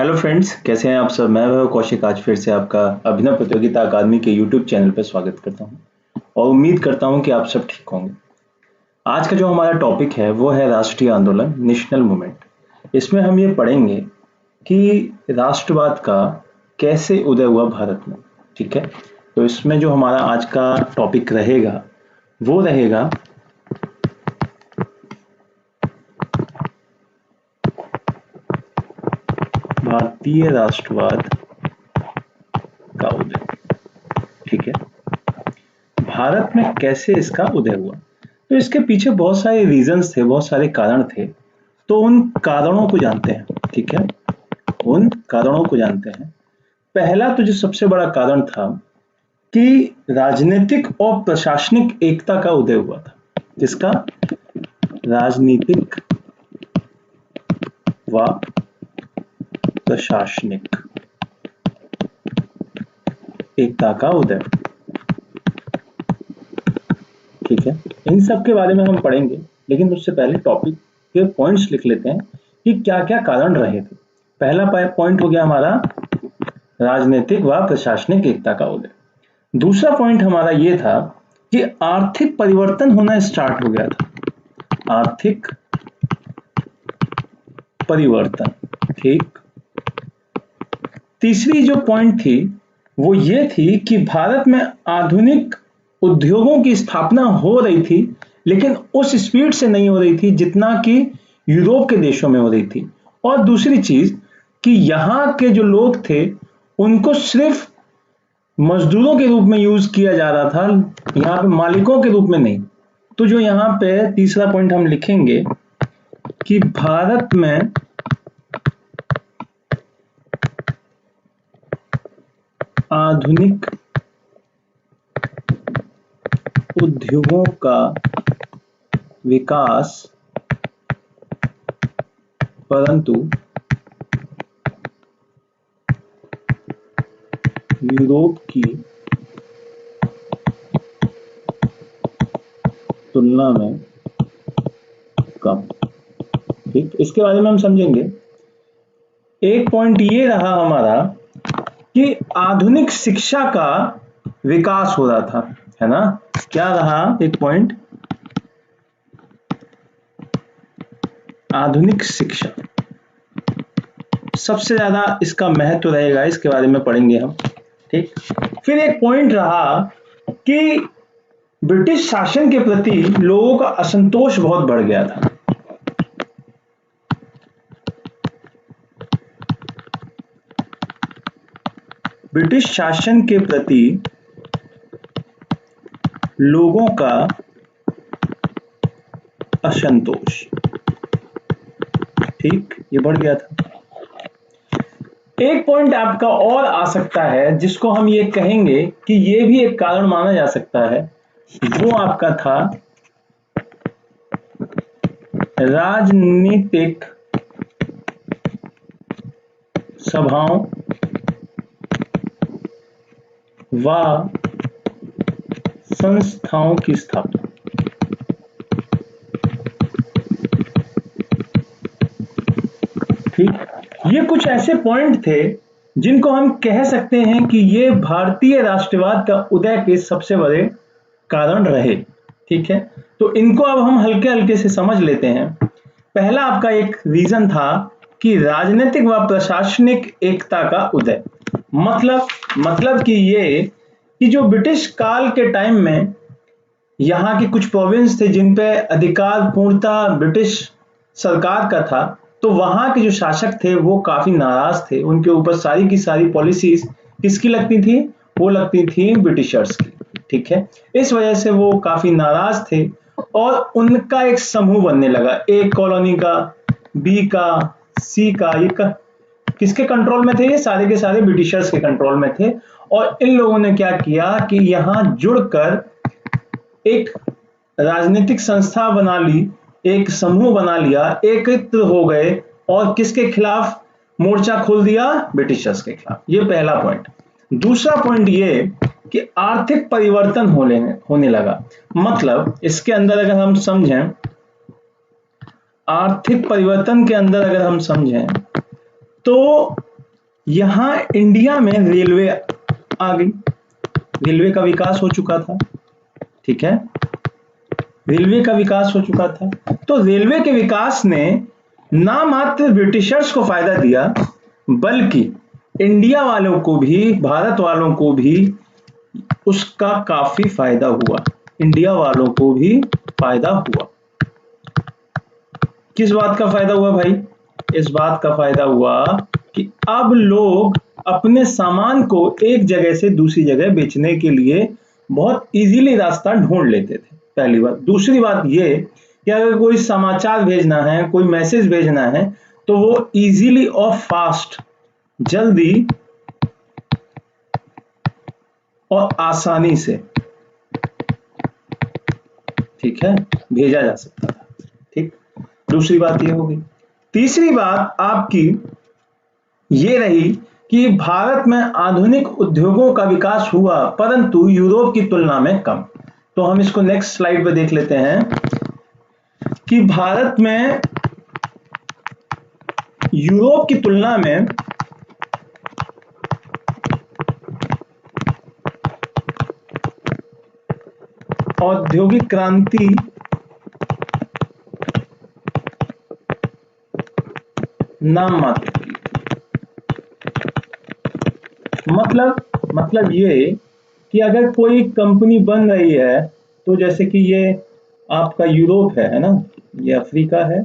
Hello friends, कैसे हैं आप सब। मैं वह कौशिक आज फिर से आपका अभिनव प्रतियोगिता अकादमी के यूट्यूब चैनल पर स्वागत करता हूं और उम्मीद करता हूं कि आप सब ठीक होंगे। आज का जो हमारा टॉपिक है वो है राष्ट्रीय आंदोलन, नेशनल मूवमेंट। इसमें हम ये पढ़ेंगे कि राष्ट्रवाद का कैसे उदय हुआ भारत में। ठीक है, तो इसमें जो हमारा आज का टॉपिक रहेगा वो रहेगा भारतीय राष्ट्रवाद का उदय। ठीक है, भारत में कैसे इसका उदय हुआ। तो इसके पीछे बहुत सारे रीजंस थे, बहुत सारे कारण थे। तो उन कारणों को जानते हैं। ठीक है, उन कारणों को जानते हैं। पहला तो जो सबसे बड़ा कारण था कि राजनीतिक और प्रशासनिक एकता का उदय हुआ था। जिसका राजनीतिक व प्रशासनिक एकता का उदय। ठीक है, इन सब के बारे में हम पढ़ेंगे, लेकिन उससे पहले टॉपिक के पॉइंट्स लिख लेते हैं कि क्या क्या कारण रहे थे। पहला पॉइंट हो गया हमारा राजनीतिक व प्रशासनिक एकता का उदय। दूसरा पॉइंट हमारा ये था कि आर्थिक परिवर्तन होना स्टार्ट हो गया था। आर्थिक परिवर्तन। ठीक। तीसरी जो पॉइंट थी वो ये थी कि भारत में आधुनिक उद्योगों की स्थापना हो रही थी, लेकिन उस स्पीड से नहीं हो रही थी जितना कि यूरोप के देशों में हो रही थी। और दूसरी चीज कि यहाँ के जो लोग थे उनको सिर्फ मजदूरों के रूप में यूज किया जा रहा था, यहाँ पे मालिकों के रूप में नहीं। तो जो यहाँ पे तीसरा पॉइंट हम लिखेंगे कि भारत में आधुनिक उद्योगों का विकास, परंतु यूरोप की तुलना में कम। ठीक, इसके बारे में हम समझेंगे। एक पॉइंट ये रहा हमारा कि आधुनिक शिक्षा का विकास हो रहा था, है ना। क्या रहा एक पॉइंट? आधुनिक शिक्षा सबसे ज्यादा इसका महत्व रहेगा, इसके बारे में पढ़ेंगे हम। ठीक, फिर एक पॉइंट रहा कि ब्रिटिश शासन के प्रति लोगों का असंतोष बहुत बढ़ गया था। ब्रिटिश शासन के प्रति लोगों का असंतोष, ठीक, ये बढ़ गया था। एक पॉइंट आपका और आ सकता है जिसको हम ये कहेंगे कि ये भी एक कारण माना जा सकता है, वो आपका था राजनीतिक सभाओं व संस्थाओं की स्थापना। ठीक, ये कुछ ऐसे पॉइंट थे जिनको हम कह सकते हैं कि ये भारतीय राष्ट्रवाद का उदय के सबसे बड़े कारण रहे। ठीक है, तो इनको अब हम हल्के हल्के से समझ लेते हैं। पहला आपका एक रीजन था कि राजनीतिक व प्रशासनिक एकता का उदय। मतलब कि ये कि जो ब्रिटिश काल के टाइम में यहाँ की कुछ प्रोविंस थे जिन पे अधिकार पूर्णतः ब्रिटिश सरकार का था, तो वहां के जो शासक थे वो काफी नाराज थे। उनके ऊपर सारी की सारी पॉलिसीज किसकी लगती थी? वो लगती थी ब्रिटिशर्स की। ठीक है, इस वजह से वो काफी नाराज थे और उनका एक समूह बनने लगा। ए कॉलोनी का, बी का, सी का, ये किसके कंट्रोल में थे? ये सारे के सारे ब्रिटिशर्स के कंट्रोल में थे। और इन लोगों ने क्या किया कि यहाँ जुड़कर एक राजनीतिक संस्था बना ली, एक समूह बना लिया, एकत्र हो गए और किसके खिलाफ मोर्चा खोल दिया? ब्रिटिशर्स के खिलाफ। ये पहला पॉइंट। दूसरा पॉइंट ये कि आर्थिक परिवर्तन होने लगा। मतलब इसके अंदर अगर हम समझें, आर्थिक परिवर्तन के अंदर अगर हम समझें तो यहां इंडिया में रेलवे आ गई, रेलवे का विकास हो चुका था, ठीक है, रेलवे का विकास हो चुका था। तो रेलवे के विकास ने ना मात्र ब्रिटिशर्स को फायदा दिया, बल्कि इंडिया वालों को भी, भारत वालों को भी उसका काफी फायदा हुआ, इंडिया वालों को भी फायदा हुआ। किस बात का फायदा हुआ भाई? इस बात का फायदा हुआ कि अब लोग अपने सामान को एक जगह से दूसरी जगह बेचने के लिए बहुत इजीली रास्ता ढूंढ लेते थे, पहली बात। दूसरी बात ये कि अगर कोई समाचार भेजना है, कोई मैसेज भेजना है, तो वो इजीली और फास्ट, जल्दी और आसानी से, ठीक है, भेजा जा सकता था, ठीक। दूसरी बात ये होगी। तीसरी बात आपकी ये रही कि भारत में आधुनिक उद्योगों का विकास हुआ, परंतु यूरोप की तुलना में कम। तो हम इसको नेक्स्ट स्लाइड पे देख लेते हैं कि भारत में यूरोप की तुलना में औद्योगिक क्रांति नाम मात्र की। मतलब ये कि अगर कोई कंपनी बन रही है, तो जैसे कि ये आपका यूरोप है ना, ये अफ्रीका है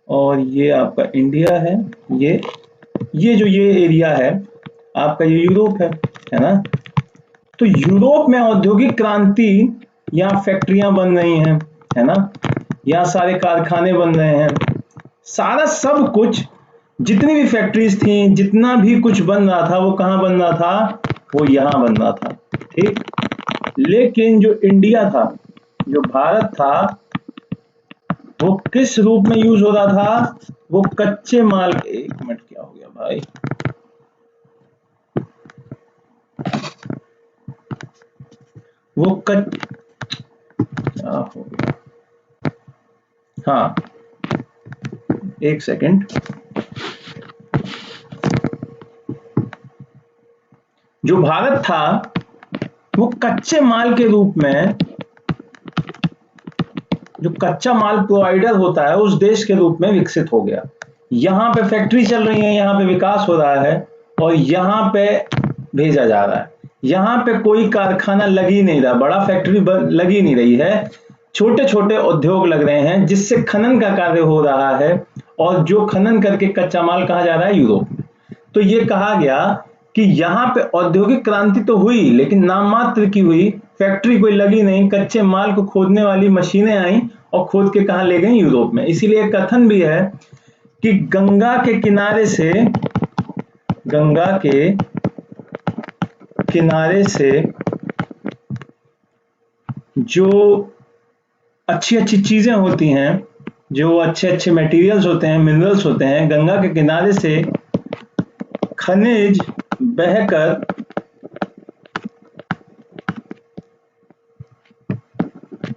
और ये आपका इंडिया है, ये एरिया है आपका, ये यूरोप है ना। तो यूरोप में औद्योगिक क्रांति, यहाँ फैक्ट्रियां बन रही हैं, है ना, यहाँ सारे कारखाने बन रहे हैं, सारा सब कुछ, जितनी भी फैक्ट्रीज थी, जितना भी कुछ बन रहा था, वो कहाँ बन रहा था? वो यहाँ बन रहा था, ठीक। लेकिन जो इंडिया था, जो भारत था, वो किस रूप में यूज हो रहा था? वो कच्चे माल, एक मिनट, क्या हो गया भाई? वो क्या हो गया? हाँ, एक सेकंड। जो भारत था वो कच्चे माल के रूप में, जो कच्चा माल प्रोवाइडर होता है, उस देश के रूप में विकसित हो गया। यहाँ पे फैक्ट्री चल रही है, यहाँ पे विकास हो रहा है और यहाँ पे भेजा जा रहा है। यहाँ पे कोई कारखाना लग ही नहीं रहा, बड़ा फैक्ट्री लग ही नहीं रही है, छोटे छोटे उद्योग लग रहे हैं, जिससे खनन का कार्य हो रहा है और जो खनन करके कच्चा माल कहाँ जा रहा है? यूरोप। तो ये कहा गया कि यहाँ पे औद्योगिक क्रांति तो हुई, लेकिन नाम मात्र की हुई, फैक्ट्री कोई लगी नहीं, कच्चे माल को खोदने वाली मशीनें आई और खोद के कहाँ ले गई? यूरोप में। इसीलिए कथन भी है कि गंगा के किनारे से जो अच्छी अच्छी चीजें होती हैं, जो अच्छे अच्छे मटेरियल्स होते हैं, मिनरल्स होते हैं, गंगा के किनारे से खनिज बहकर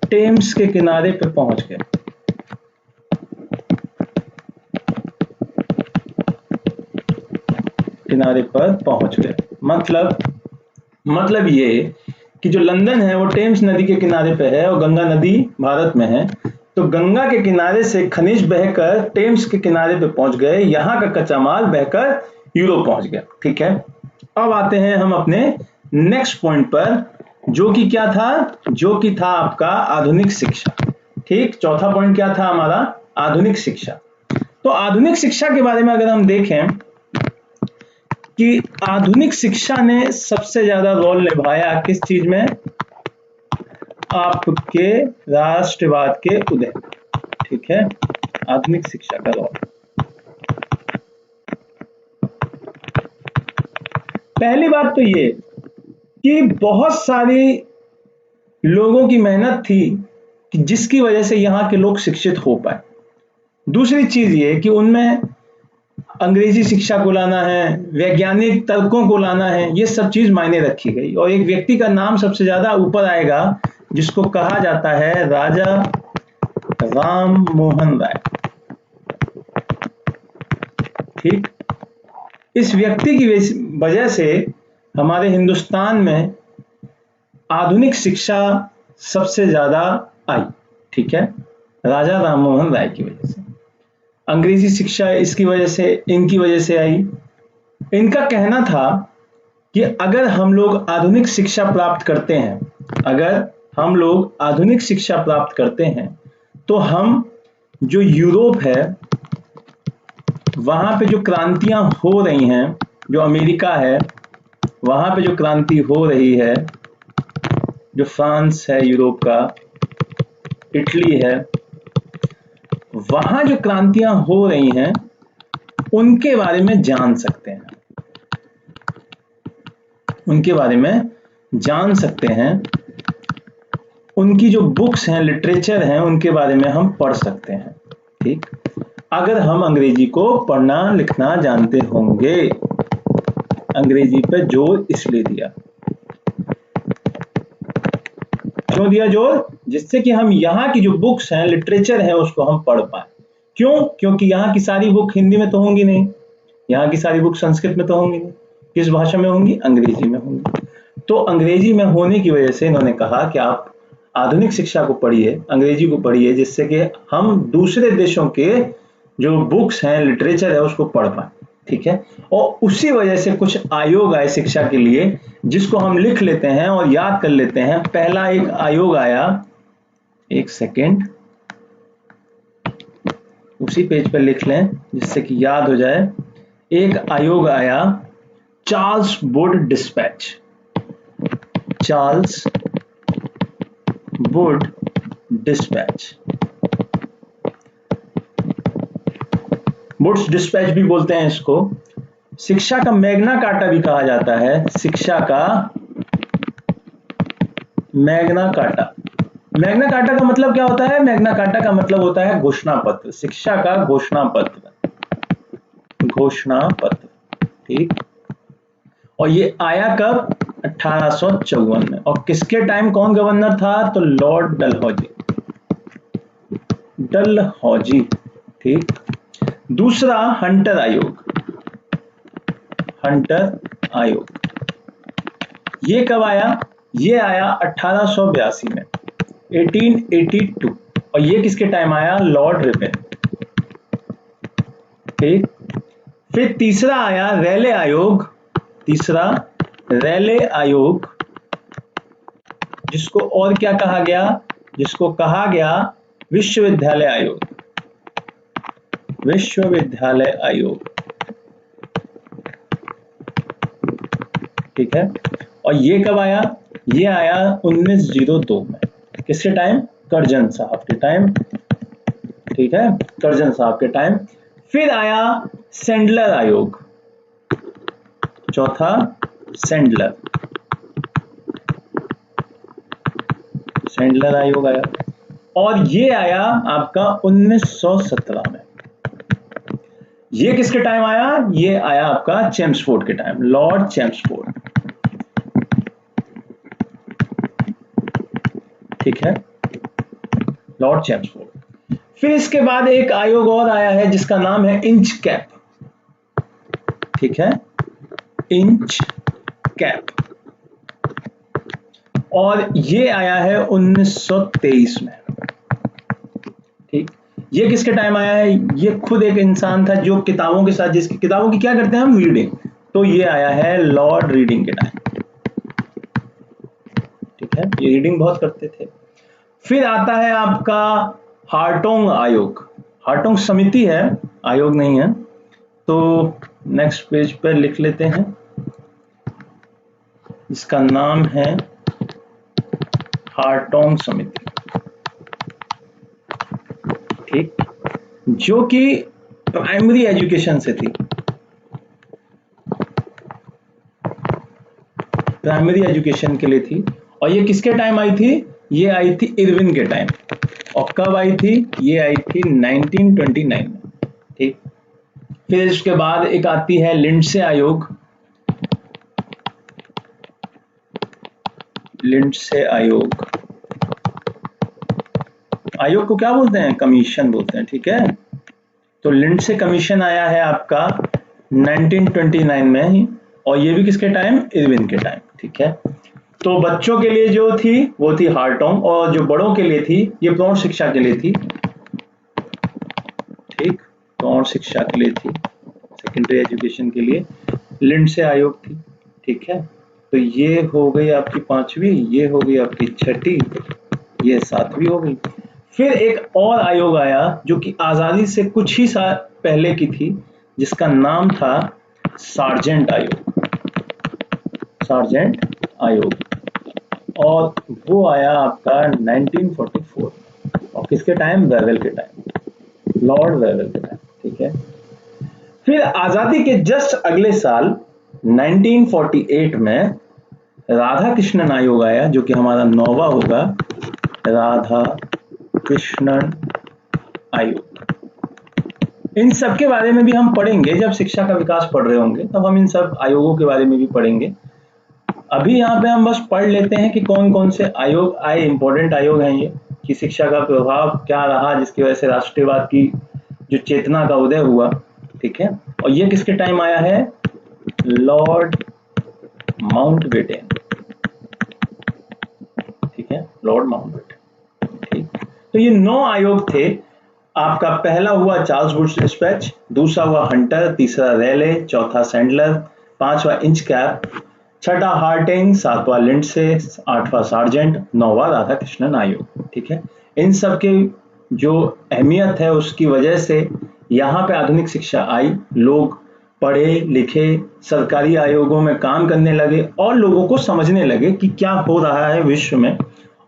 टेम्स के किनारे पे पहुंच गए। किनारे पर पहुंच गए मतलब ये कि जो लंदन है वो टेम्स नदी के किनारे पे है और गंगा नदी भारत में है। तो गंगा के किनारे से खनिज बहकर टेम्स के किनारे पे पहुंच गए, यहाँ का कच्चा माल बहकर यूरोप पहुंच गया, ठीक है। अब आते हैं हम अपने नेक्स्ट पॉइंट पर, जो कि क्या था? जो कि था आपका आधुनिक शिक्षा, ठीक। चौथा पॉइंट क्या था हमारा? आधुनिक शिक्षा। तो आधुनिक शिक्षा के बारे में अगर हम देखें कि आधुनिक शिक्षा ने सबसे ज्यादा रोल निभाया किस चीज में? आपके राष्ट्रवाद के उदय, ठीक है, आधुनिक शिक्षा का रोल। पहली बात तो ये कि बहुत सारी लोगों की मेहनत थी कि जिसकी वजह से यहाँ के लोग शिक्षित हो पाए। दूसरी चीज ये कि उनमें अंग्रेजी शिक्षा को लाना है, वैज्ञानिक तर्कों को लाना है, ये सब चीज मायने रखी गई। और एक व्यक्ति का नाम सबसे ज्यादा ऊपर आएगा जिसको कहा जाता है राजा राम मोहन राय, ठीक। इस व्यक्ति की वजह से हमारे हिंदुस्तान में आधुनिक शिक्षा सबसे ज्यादा आई, ठीक है, राजा राममोहन राय की वजह से। अंग्रेजी शिक्षा इसकी वजह से, इनकी वजह से आई। इनका कहना था कि अगर हम लोग आधुनिक शिक्षा प्राप्त करते हैं, अगर हम लोग आधुनिक शिक्षा प्राप्त करते हैं तो हम जो यूरोप है वहां पे जो क्रांतियां हो रही हैं, जो अमेरिका है वहां पे जो क्रांति हो रही है, जो फ्रांस है यूरोप का, इटली है, वहां जो क्रांतियां हो रही हैं उनके बारे में जान सकते हैं, उनके बारे में जान सकते हैं। उनकी जो बुक्स हैं, लिटरेचर हैं, उनके बारे में हम पढ़ सकते हैं, ठीक, अगर हम अंग्रेजी को पढ़ना लिखना जानते होंगे। अंग्रेजी पे जोर इसलिए दिया, क्यों दिया जोर? जिससे कि हम यहाँ की जो बुक्स हैं, लिटरेचर है, उसको हम पढ़ पाए। क्यों? क्योंकि यहाँ की सारी बुक हिंदी में तो होंगी नहीं, यहाँ की सारी बुक संस्कृत में तो होंगी नहीं, किस भाषा में होंगी? अंग्रेजी में होंगी। तो अंग्रेजी में होने की वजह से इन्होंने कहा कि आप आधुनिक शिक्षा को पढ़िए, अंग्रेजी को पढ़िए, जिससे कि हम दूसरे देशों के जो बुक्स हैं, लिटरेचर है, उसको पढ़ पाए, ठीक है। और उसी वजह से कुछ आयोग आए शिक्षा के लिए, जिसको हम लिख लेते हैं और याद कर लेते हैं। पहला एक आयोग आया, एक सेकेंड, उसी पेज पर लिख लें जिससे कि याद हो जाए। एक आयोग आया, Charles Wood dispatch, Charles Wood dispatch, Woods dispatch भी बोलते हैं इसको। शिक्षा का मैग्ना कार्टा भी कहा जाता है, शिक्षा का मैग्ना कार्टा। मैग्ना कार्टा का मतलब क्या होता है? मैग्ना कार्टा का मतलब होता है घोषणा पत्र, शिक्षा का घोषणा पत्र, घोषणा पत्र, ठीक। और ये आया कब? 1854 में। और किसके टाइम कौन गवर्नर था? तो लॉर्ड डलहौजी, डलहौजी, ठीक। दूसरा हंटर आयोग, हंटर आयोग, ये कब आया? ये आया 1882 में, 1882। और ये किसके टाइम आया? लॉर्ड रिपन, ठीक। फिर तीसरा आया रैले आयोग, तीसरा रैले आयोग, जिसको और क्या कहा गया? जिसको कहा गया विश्वविद्यालय आयोग, विश्वविद्यालय आयोग, ठीक है। और ये कब आया? ये आया 1902 में, किसके टाइम? कर्जन साहब के टाइम, ठीक है, कर्जन साहब के टाइम। फिर आया सैंडलर आयोग, चौथा सैंडलर, सैंडलर आयोग आया। और ये आया आपका 1917 में। ये किसके टाइम आया? ये आया आपका चेम्सफोर्ड के टाइम, लॉर्ड चेम्सफोर्ड, ठीक है, लॉर्ड चेम्सफोर्ड। फिर इसके बाद एक आयोग और आया है जिसका नाम है इंच कैप, ठीक है, इंच कैप। और ये आया है 1923 में, ठीक। ये किसके टाइम आया है? ये खुद एक इंसान था जो किताबों के साथ, जिसकी किताबों की क्या करते हैं हम? रीडिंग। तो ये आया है लॉर्ड रीडिंग के टाइम, ठीक है, ये रीडिंग बहुत करते थे। फिर आता है आपका हार्टोंग आयोग, हार्टोंग समिति है, आयोग नहीं है। तो नेक्स्ट पेज पर लिख लेते हैं, इसका नाम है हार्टोंग समिति, ठीक, जो कि प्राइमरी एजुकेशन से थी, प्राइमरी एजुकेशन के लिए थी। और ये किसके टाइम आई थी? ये आई थी इरविन के टाइम। और कब आई थी? ये आई थी 1929 में, ठीक। फिर इसके बाद एक आती है लिंडसे आयोग, लिंडसे आयोग, आयोग को क्या बोलते हैं? कमीशन बोलते हैं, ठीक है। तो लिंडसे कमीशन आया है आपका 1929 में ही, और ये भी किसके टाइम, इरविन के टाइम। ठीक है, तो बच्चों के लिए जो थी वो थी हार्टोंग, और जो बड़ों के लिए थी ये प्रौढ़ शिक्षा के लिए थी। ठीक, प्रौढ़ शिक्षा के लिए थी, सेकेंडरी एजुकेशन के लिए लिंडसे आयोग थी। ठीक है, तो ये हो गई आपकी पांचवी, ये हो गई आपकी छठी, ये सातवीं हो गई। फिर एक और आयोग आया जो कि आजादी से कुछ ही साल पहले की थी, जिसका नाम था सार्जेंट आयोग, सार्जेंट आयोग, और वो आया आपका 1944, और किसके टाइम, वेवेल के टाइम, लॉर्ड वेवेल के टाइम। ठीक है, फिर आजादी के जस्ट अगले साल 1948 में राधा कृष्णन आयोग आया, जो कि हमारा 9वां होगा, राधा कृष्णन आयोग। इन सब के बारे में भी हम पढ़ेंगे जब शिक्षा का विकास पढ़ रहे होंगे, तब हम इन सब आयोगों के बारे में भी पढ़ेंगे। अभी यहाँ पे हम बस पढ़ लेते हैं कि कौन कौन से आयोग आए, इंपॉर्टेंट आयोग हैं ये, कि शिक्षा का प्रभाव क्या रहा, जिसकी वजह से राष्ट्रवाद की जो चेतना का उदय हुआ। ठीक है, और ये किसके टाइम आया है, लॉर्ड माउंटबेटन। ठीक है, लॉर्ड माउंटबेटन। ठीक, तो ये 9 आयोग थे। आपका पहला हुआ चार्ल्स वुड डिस्पैच, दूसरा हुआ हंटर, तीसरा रेले, चौथा सैंडलर, पांचवा इंच कैप, छठा हार्टिंग, सातवां लिंडसे, आठवां सार्जेंट, 9वां राधा कृष्णन आयोग। ठीक है, इन सब के जो अहमियत है उसकी वजह से यहाँ पे आधुनिक शिक्षा आई, लोग पढ़े लिखे, सरकारी आयोगों में काम करने लगे और लोगों को समझने लगे कि क्या हो रहा है विश्व में,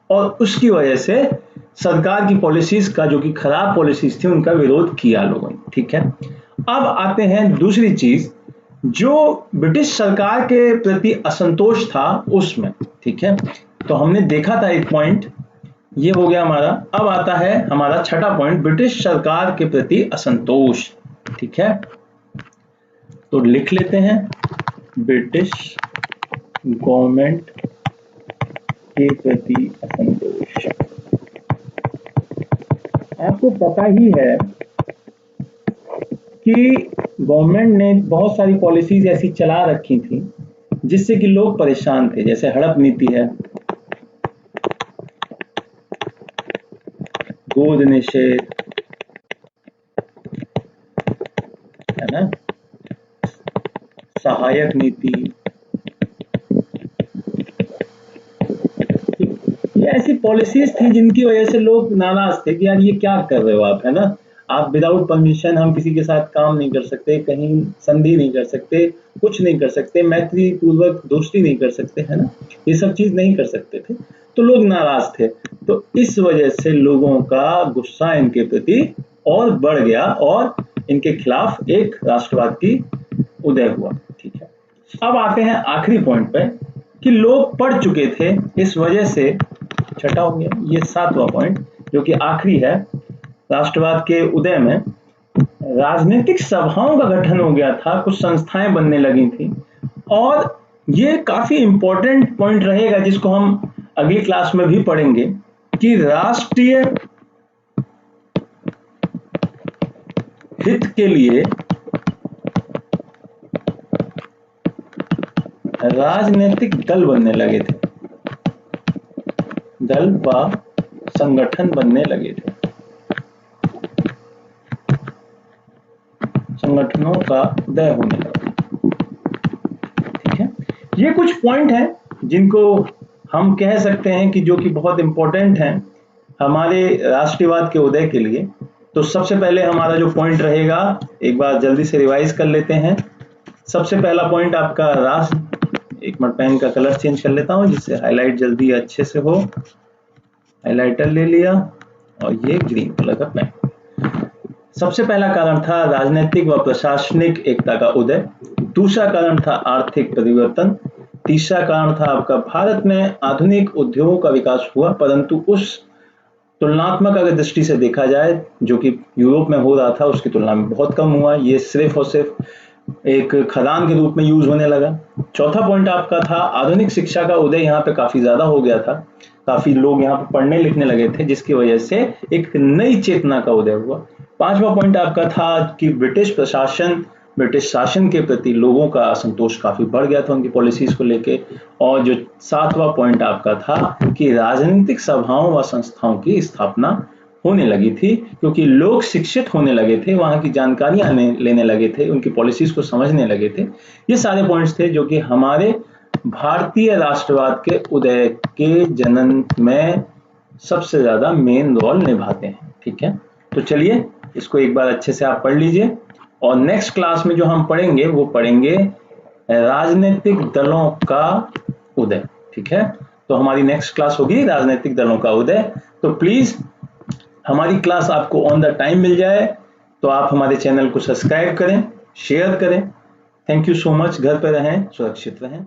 और उसकी वजह से सरकार की पॉलिसीज का, जो कि खराब पॉलिसीज थी, उनका विरोध किया लोगों ने। ठीक है, अब आते हैं दूसरी चीज, जो ब्रिटिश सरकार के प्रति असंतोष था उसमें। ठीक है, तो हमने देखा था एक पॉइंट, ये हो गया हमारा। अब आता है हमारा छठा पॉइंट, ब्रिटिश सरकार के प्रति असंतोष। ठीक है, तो लिख लेते हैं, ब्रिटिश गवर्नमेंट के प्रति असंतोष। आपको पता ही है कि गवर्नमेंट ने बहुत सारी पॉलिसीज ऐसी चला रखी थी जिससे कि लोग परेशान थे, जैसे हड़प नीति है, गोद निषेध है ना, सहायक नीति, ये ऐसी पॉलिसीज थी जिनकी वजह से लोग नाराज थे कि यार ये क्या कर रहे हो आप, है ना, आप विदाउट परमिशन हम किसी के साथ काम नहीं कर सकते, कहीं संधि नहीं कर सकते, कुछ नहीं कर सकते, मैत्री पूर्वक दोस्ती नहीं कर सकते, है ना, ये सब चीज नहीं कर सकते थे, तो लोग नाराज थे। तो इस वजह से लोगों का गुस्सा इनके प्रति और बढ़ गया और इनके खिलाफ एक राष्ट्रवाद की उदय हुआ। ठीक है, अब आते हैं आखिरी पॉइंट पे कि लोग पढ़ चुके थे, इस वजह से, छठा हो गया, ये सातवां पॉइंट जो कि आखिरी है, राष्ट्रवाद के उदय में राजनीतिक सभाओं का गठन हो गया था, कुछ संस्थाएं बनने लगी थी, और ये काफी इंपॉर्टेंट पॉइंट रहेगा जिसको हम अगली क्लास में भी पढ़ेंगे कि राष्ट्रीय हित के लिए राजनीतिक दल बनने लगे थे, दल व संगठन बनने लगे थे, संगठनों का उदय होने लगा। ठीक है, ये कुछ पॉइंट हैं जिनको हम कह सकते हैं कि जो कि बहुत इंपॉर्टेंट हैं हमारे राष्ट्रवाद के उदय के लिए। तो सबसे पहले हमारा जो पॉइंट रहेगा, एक बार जल्दी से रिवाइज कर लेते हैं। सबसे पहला पॉइंट आपका राष्ट्र, एक मिनट पेन का कलर चेंज कर लेता हूं जिससे हाईलाइट जल्दी अच्छे से हो, हाइलाइटर ले लिया और ये ग्रीन कलर का पेन। सबसे पहला कारण था राजनीतिक व प्रशासनिक एकता का उदय, दूसरा कारण था आर्थिक परिवर्तन, तीसरा कारण था आपका भारत में आधुनिक उद्योगों का विकास हुआ, परंतु उस तुलनात्मक अगर दृष्टि से देखा जाए जो कि यूरोप में हो रहा था उसकी तुलना में बहुत कम हुआ, ये सिर्फ और सिर्फ एक खदान के रूप में यूज होने लगा। चौथा पॉइंट आपका था आधुनिक शिक्षा का उदय, यहाँ पे काफी ज्यादा हो गया था, काफी लोग यहाँ पे पढ़ने लिखने लगे थे जिसकी वजह से एक नई चेतना का उदय हुआ। पांचवा पॉइंट आपका था कि ब्रिटिश प्रशासन ब्रिटिश शासन के प्रति लोगों का असंतोष काफी बढ़ गया था उनकी पॉलिसीज को लेके। और जो 7वां पॉइंट आपका था कि राजनीतिक सभाओं व संस्थाओं की स्थापना होने लगी थी, क्योंकि लोग शिक्षित होने लगे थे, वहां की जानकारियां लेने लगे थे, उनकी पॉलिसीज को समझने लगे थे। ये सारे पॉइंट्स थे जो कि हमारे भारतीय राष्ट्रवाद के उदय के जनन में सबसे ज्यादा मेन रोल निभाते हैं। ठीक है, तो चलिए इसको एक बार अच्छे से आप पढ़ लीजिए, और नेक्स्ट क्लास में जो हम पढ़ेंगे वो पढ़ेंगे राजनीतिक दलों का उदय। ठीक है, तो हमारी नेक्स्ट क्लास होगी राजनीतिक दलों का उदय। तो प्लीज हमारी क्लास आपको ऑन द टाइम मिल जाए तो आप हमारे चैनल को सब्सक्राइब करें, शेयर करें। Thank you so much. घर पे रहें, सुरक्षित रहें।